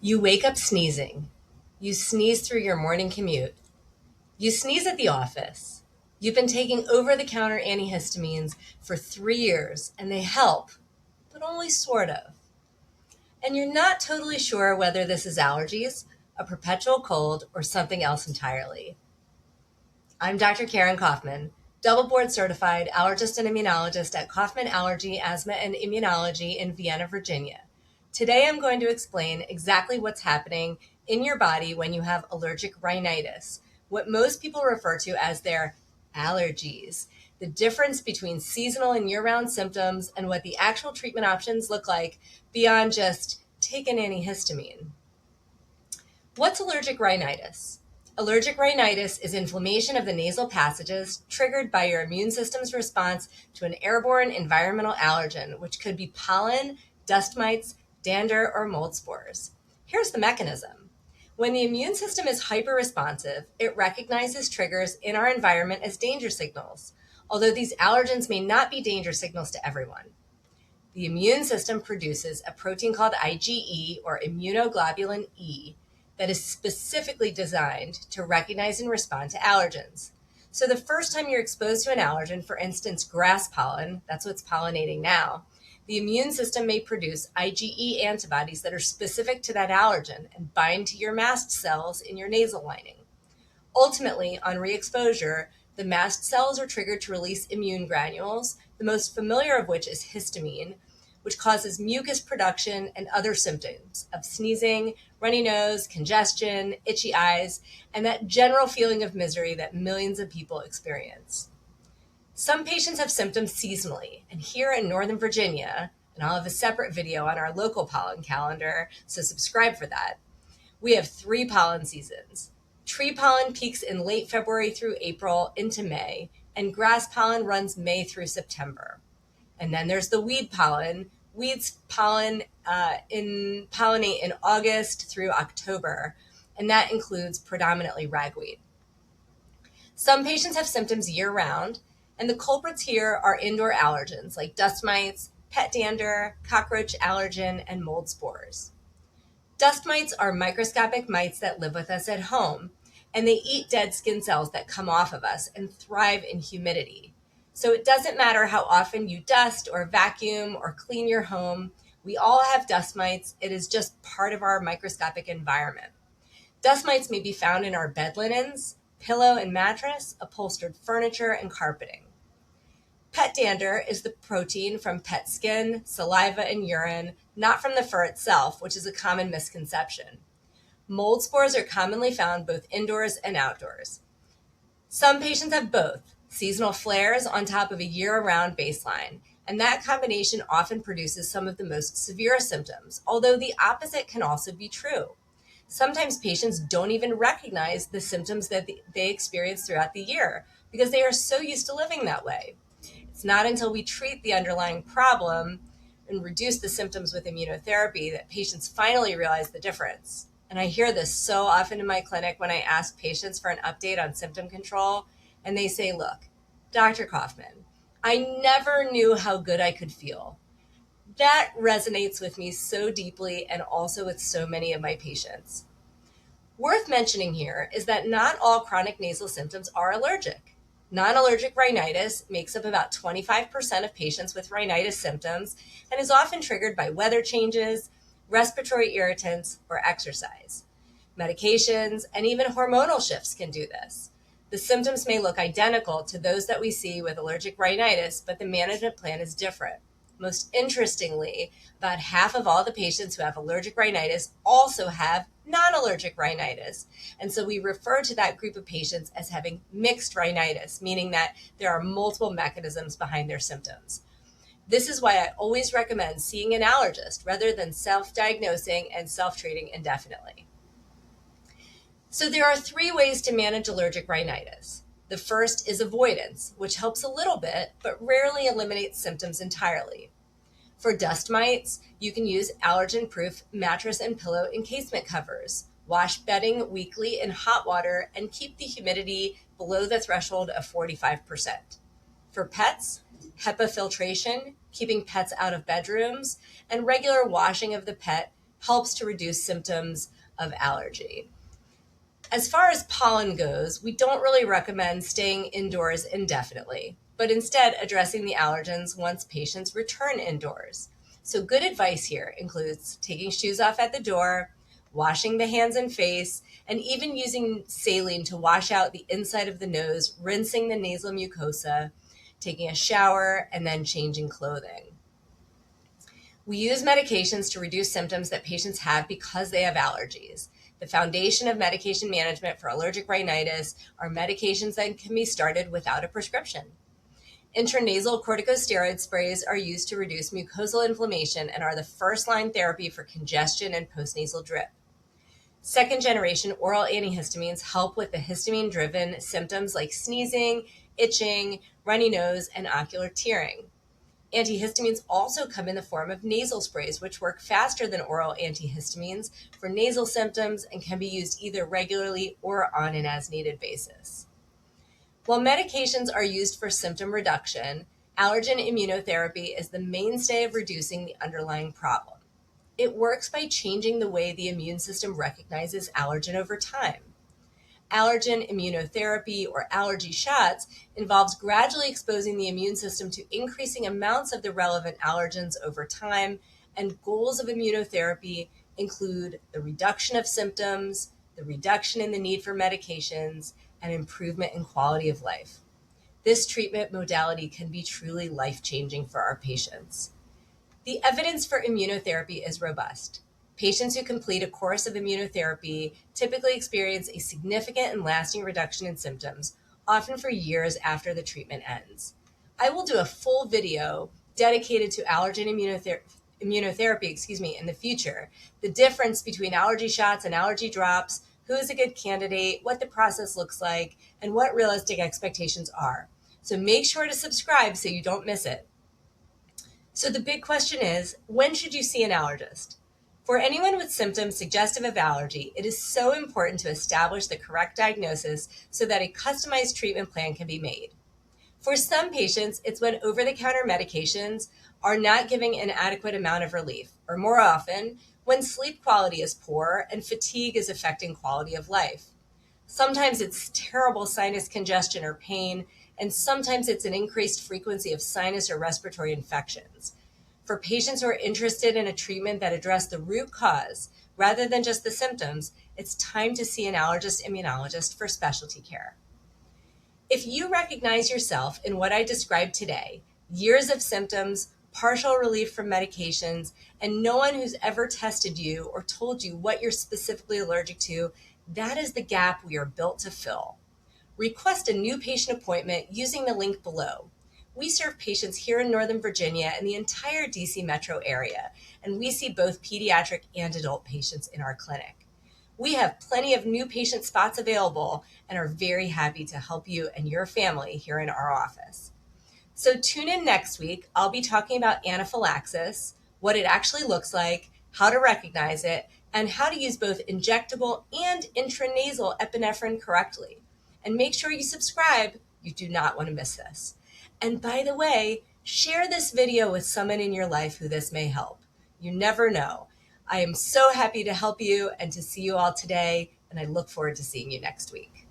You wake up sneezing. You sneeze through your morning commute. You sneeze at the office. You've been taking over the counter antihistamines for 3 years and they help, but only sort of. And you're not totally sure whether this is allergies, a perpetual cold, or something else entirely. I'm Dr. Karen Kaufman, double board certified allergist and immunologist at Kaufman Allergy, Asthma, and Immunology in Vienna, Virginia. Today I'm going to explain exactly what's happening in your body when you have allergic rhinitis, what most people refer to as their allergies, the difference between seasonal and year-round symptoms, and what the actual treatment options look like beyond just take an antihistamine. What's allergic rhinitis? Allergic rhinitis is inflammation of the nasal passages triggered by your immune system's response to an airborne environmental allergen, which could be pollen, dust mites, dander, or mold spores. Here's the mechanism. When the immune system is hyperresponsive, it recognizes triggers in our environment as danger signals, although these allergens may not be danger signals to everyone. The immune system produces a protein called IgE, or immunoglobulin E, that is specifically designed to recognize and respond to allergens. So the first time you're exposed to an allergen, for instance, grass pollen, that's what's pollinating now, the immune system may produce IgE antibodies that are specific to that allergen and bind to your mast cells in your nasal lining. Ultimately, on re-exposure, the mast cells are triggered to release immune granules, the most familiar of which is histamine, which causes mucus production and other symptoms of sneezing, runny nose, congestion, itchy eyes, and that general feeling of misery that millions of people experience. Some patients have symptoms seasonally, and here in Northern Virginia, and I'll have a separate video on our local pollen calendar, so subscribe for that, we have 3 pollen seasons. Tree pollen peaks in late February through April into May, and grass pollen runs May through September. And then there's the weed pollen. Weeds pollen pollinate in August through October, and that includes predominantly ragweed. Some patients have symptoms year-round, and the culprits here are indoor allergens like dust mites, pet dander, cockroach allergen, and mold spores. Dust mites are microscopic mites that live with us at home, and they eat dead skin cells that come off of us and thrive in humidity. So it doesn't matter how often you dust or vacuum or clean your home, we all have dust mites. It is just part of our microscopic environment. Dust mites may be found in our bed linens, pillow and mattress, upholstered furniture, and carpeting. Pet dander is the protein from pet skin, saliva, and urine, not from the fur itself, which is a common misconception. Mold spores are commonly found both indoors and outdoors. Some patients have both, seasonal flares on top of a year-round baseline, and that combination often produces some of the most severe symptoms, although the opposite can also be true. Sometimes patients don't even recognize the symptoms that they experience throughout the year because they are so used to living that way. It's not until we treat the underlying problem and reduce the symptoms with immunotherapy that patients finally realize the difference. And I hear this so often in my clinic when I ask patients for an update on symptom control, and they say, look, Dr. Kaufman, I never knew how good I could feel. That resonates with me so deeply and also with so many of my patients. Worth mentioning here is that not all chronic nasal symptoms are allergic. Non-allergic rhinitis makes up about 25% of patients with rhinitis symptoms and is often triggered by weather changes, respiratory irritants, or exercise. Medications and even hormonal shifts can do this. The symptoms may look identical to those that we see with allergic rhinitis, but the management plan is different. Most interestingly, about half of all the patients who have allergic rhinitis also have non-allergic rhinitis. And so we refer to that group of patients as having mixed rhinitis, meaning that there are multiple mechanisms behind their symptoms. This is why I always recommend seeing an allergist rather than self-diagnosing and self-treating indefinitely. So there are 3 ways to manage allergic rhinitis. The first is avoidance, which helps a little bit, but rarely eliminates symptoms entirely. For dust mites, you can use allergen-proof mattress and pillow encasement covers, wash bedding weekly in hot water, and keep the humidity below the threshold of 45%. For pets, HEPA filtration, keeping pets out of bedrooms, and regular washing of the pet helps to reduce symptoms of allergy. As far as pollen goes, we don't really recommend staying indoors indefinitely, but instead addressing the allergens once patients return indoors. So good advice here includes taking shoes off at the door, washing the hands and face, and even using saline to wash out the inside of the nose, rinsing the nasal mucosa, taking a shower, and then changing clothing. We use medications to reduce symptoms that patients have because they have allergies. The foundation of medication management for allergic rhinitis are medications that can be started without a prescription. Intranasal corticosteroid sprays are used to reduce mucosal inflammation and are the first-line therapy for congestion and postnasal drip. Second-generation oral antihistamines help with the histamine-driven symptoms like sneezing, itching, runny nose, and ocular tearing. Antihistamines also come in the form of nasal sprays, which work faster than oral antihistamines for nasal symptoms and can be used either regularly or on an as-needed basis. While medications are used for symptom reduction, allergen immunotherapy is the mainstay of reducing the underlying problem. It works by changing the way the immune system recognizes allergen over time. Allergen immunotherapy or allergy shots involves gradually exposing the immune system to increasing amounts of the relevant allergens over time, and goals of immunotherapy include the reduction of symptoms, the reduction in the need for medications, and improvement in quality of life. This treatment modality can be truly life-changing for our patients. The evidence for immunotherapy is robust. Patients who complete a course of immunotherapy typically experience a significant and lasting reduction in symptoms, often for years after the treatment ends. I will do a full video dedicated to allergen immunotherapy in the future, the difference between allergy shots and allergy drops, who is a good candidate, what the process looks like, and what realistic expectations are. So make sure to subscribe so you don't miss it. So the big question is, when should you see an allergist? For anyone with symptoms suggestive of allergy, it is so important to establish the correct diagnosis so that a customized treatment plan can be made. For some patients, it's when over-the-counter medications are not giving an adequate amount of relief, or more often, when sleep quality is poor and fatigue is affecting quality of life. Sometimes it's terrible sinus congestion or pain, and sometimes it's an increased frequency of sinus or respiratory infections. For patients who are interested in a treatment that addresses the root cause rather than just the symptoms, it's time to see an allergist immunologist for specialty care. If you recognize yourself in what I described today, years of symptoms, partial relief from medications, and no one who's ever tested you or told you what you're specifically allergic to, that is the gap we are built to fill. Request a new patient appointment using the link below. We serve patients here in Northern Virginia and the entire DC metro area, and we see both pediatric and adult patients in our clinic. We have plenty of new patient spots available and are very happy to help you and your family here in our office. So tune in next week. I'll be talking about anaphylaxis, what it actually looks like, how to recognize it, and how to use both injectable and intranasal epinephrine correctly. And make sure you subscribe. You do not want to miss this. And by the way, share this video with someone in your life who this may help. You never know. I am so happy to help you and to see you all today, and I look forward to seeing you next week.